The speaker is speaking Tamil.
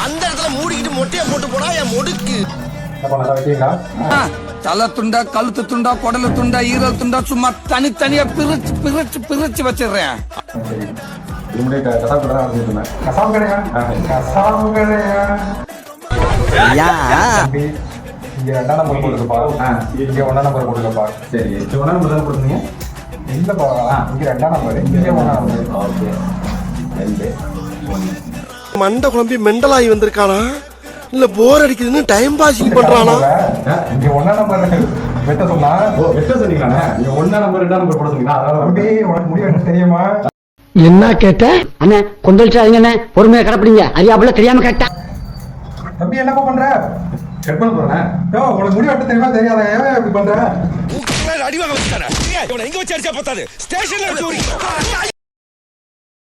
அந்த இடத்துல மூடிக்கிட்டு மொட்டையை போட்டு போனா என் முடுக்கு. தலை துண்டா, கழுத்து துண்டா, குடலு துண்டா, ஈரல் துண்டா, சும்மா தனித்தனியா பிரிச்சு பிரிச்சு பிரிச்சு வச்சிடுறேன். இங்க 2ஆம் நம்பர் கொடுக்கப்பா. இங்க 1ஆம் நம்பர் கொடுக்கப்பா. சரி, 1ஆம் நம்பர் தான் கொடுத்தீங்க. இல்லப்பா, இங்க 2ஆம் நம்பர், இங்க 1ஆம் நம்பர். ஓகே, 2 1. மண்டை குழம்பி மெண்டலாகி வந்திருக்கானா இல்ல போர் அடிக்குதுன்னு டைம் பாசிங் பண்றானா? இங்க 1ஆம் நம்பர் வெட்ட சொன்னா. வெட்ட சொன்னீங்களா? இங்க 1ஆம் நம்பர் 2ஆம் நம்பர் போட சொன்னீங்களா? அதான் தம்பி, உனக்கு முடி வெட்ட தெரியுமா? என்ன கேட்ட அண்ணே? கொந்தளிச்சாதீங்க அண்ணே, பொறுமையா கடப்பிடிங்க. அறியாப்புல தெரியாம கேட்டா. தம்பி என்னப்பா பண்ற? கட் பண்ண போறேன். உனக்கு முடி வெட்ட தெரியுமா தெரியாதா? ஏன் இப்படி பண்ற? அடி வாங்க வச்சுட்டானே. இவனை எங்க வச்சு அடிச்சா பத்தாது. ஸ்டேஷன்ல வச்சு